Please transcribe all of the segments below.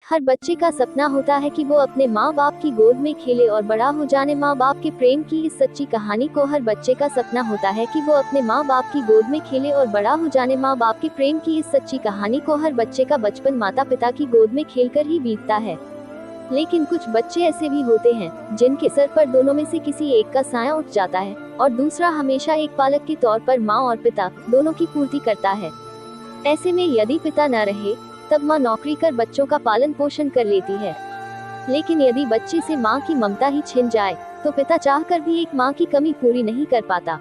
हर बच्चे का सपना होता है कि वो अपने माँ बाप की गोद में खेले और बड़ा हो जाने। माँ बाप के प्रेम की इस सच्ची कहानी को हर बच्चे का सपना होता है कि वो अपने माँ बाप की गोद में खेले और बड़ा हो जाने। माँ बाप के प्रेम की इस सच्ची कहानी को हर बच्चे का बचपन माता पिता की गोद में खेलकर ही बीतता है। लेकिन कुछ बच्चे ऐसे भी होते हैं जिनके सर पर दोनों में से किसी एक का साया उठ जाता है और दूसरा हमेशा एक पालक के तौर पर माँ और पिता दोनों की पूर्ति करता है। ऐसे में यदि पिता न रहे तब माँ नौकरी कर बच्चों का पालन पोषण कर लेती है। लेकिन यदि बच्चे से माँ की ममता ही छिन जाए तो पिता चाहकर भी एक माँ की कमी पूरी नहीं कर पाता।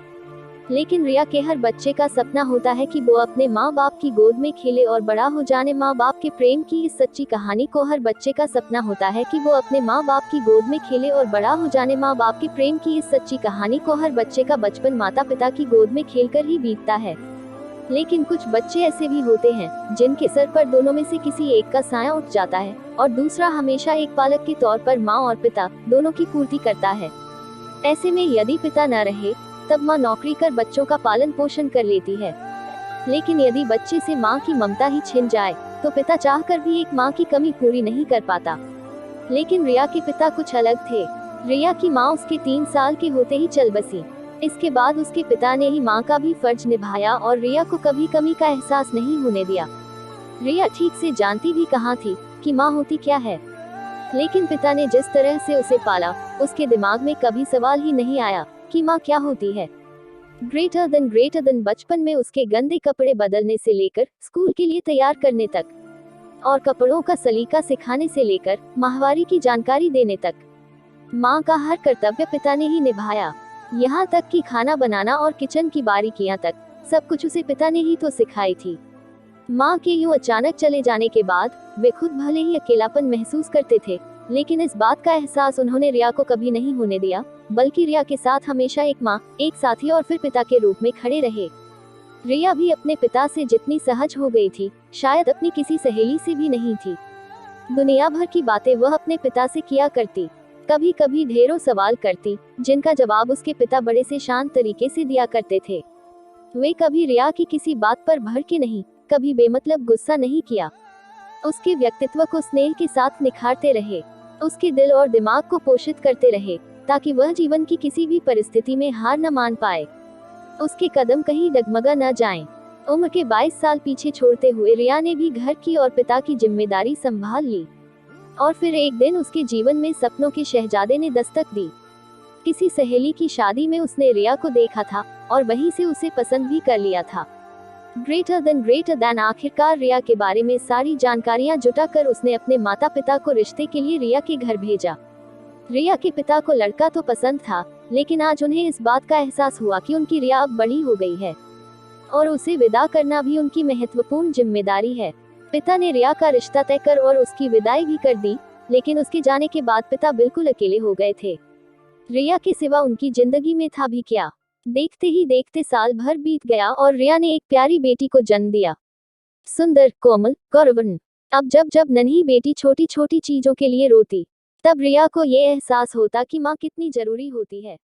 लेकिन रिया के हर बच्चे का सपना होता है कि वो अपने माँ बाप की गोद में खेले और बड़ा हो जाने। माँ बाप के प्रेम की इस सच्ची कहानी को हर बच्चे का सपना होता है कि वो अपने माँ बाप की गोद में खेले और बड़ा हो जाने। माँ बाप के प्रेम की इस सच्ची कहानी को हर बच्चे का बचपन माता पिता की गोद में खेलकर ही बीतता है। लेकिन कुछ बच्चे ऐसे भी होते हैं जिनके सर पर दोनों में से किसी एक का साया उठ जाता है और दूसरा हमेशा एक पालक के तौर पर माँ और पिता दोनों की पूर्ति करता है। ऐसे में यदि पिता न रहे तब माँ नौकरी कर बच्चों का पालन पोषण कर लेती है। लेकिन यदि बच्चे से माँ की ममता ही छिन जाए तो पिता चाहकर भी एक माँ की कमी पूरी नहीं कर पाता। लेकिन रिया के पिता कुछ अलग थे। रिया की माँ उसके 3 साल के होते ही चल बसी। इसके बाद उसके पिता ने ही माँ का भी फर्ज निभाया और रिया को कभी कमी का एहसास नहीं होने दिया। रिया ठीक से जानती भी कहाँ थी कि माँ होती क्या है, लेकिन पिता ने जिस तरह से उसे पाला उसके दिमाग में कभी सवाल ही नहीं आया कि माँ क्या होती है। ग्रेटर देन बचपन में उसके गंदे कपड़े बदलने से लेकर स्कूल के लिए तैयार करने तक और कपड़ों का सलीका सिखाने से लेकर माहवारी की जानकारी देने तक माँ का हर कर्तव्य पिता ने ही निभाया। यहाँ तक कि खाना बनाना और किचन की बारीकियां तक सब कुछ उसे पिता ने ही तो सिखाई थी। माँ के यूं अचानक चले जाने के बाद वे खुद भले ही अकेलापन महसूस करते थे, लेकिन इस बात का एहसास उन्होंने रिया को कभी नहीं होने दिया, बल्कि रिया के साथ हमेशा एक माँ, एक साथी और फिर पिता के रूप में खड़े रहे। रिया भी अपने पिता से जितनी सहज हो गई थी शायद अपनी किसी सहेली से भी नहीं थी। दुनिया भर की बातें वह अपने पिता से किया करती, कभी कभी ढेरों सवाल करती जिनका जवाब उसके पिता बड़े से शांत तरीके से दिया करते थे। वे कभी रिया की किसी बात पर भड़के नहीं, कभी बेमतलब गुस्सा नहीं किया। उसके व्यक्तित्व को स्नेह के साथ निखारते रहे, उसके दिल और दिमाग को पोषित करते रहे ताकि वह जीवन की किसी भी परिस्थिति में हार न मान पाए, उसके कदम कहीं डगमगा न जाएं। उम्र के 22 साल पीछे छोड़ते हुए रिया ने भी घर की और पिता की जिम्मेदारी संभाल ली और फिर एक दिन उसके जीवन में सपनों के शहजादे ने दस्तक दी। किसी सहेली की शादी में उसने रिया को देखा था और वहीं से उसे पसंद भी कर लिया था। ग्रेटर देन आखिरकार रिया के बारे में सारी जानकारियां जुटाकर उसने अपने माता पिता को रिश्ते के लिए रिया के घर भेजा। रिया के पिता को लड़का तो पसंद था, लेकिन आज उन्हें इस बात का एहसास हुआ कि उनकी रिया अब बड़ी हो गई है और उसे विदा करना भी उनकी महत्वपूर्ण जिम्मेदारी है। पिता ने रिया का रिश्ता तय कर और उसकी विदाई भी कर दी, लेकिन उसके जाने के बाद पिता बिल्कुल अकेले हो गए थे। रिया के सिवा उनकी जिंदगी में था भी क्या। देखते ही देखते साल भर बीत गया और रिया ने एक प्यारी बेटी को जन्म दिया, सुंदर, कोमल, गौरवर्ण। अब जब जब नन्ही बेटी छोटी छोटी चीजों के लिए रोती, तब रिया को ये एहसास होता कि माँ कितनी जरूरी होती है।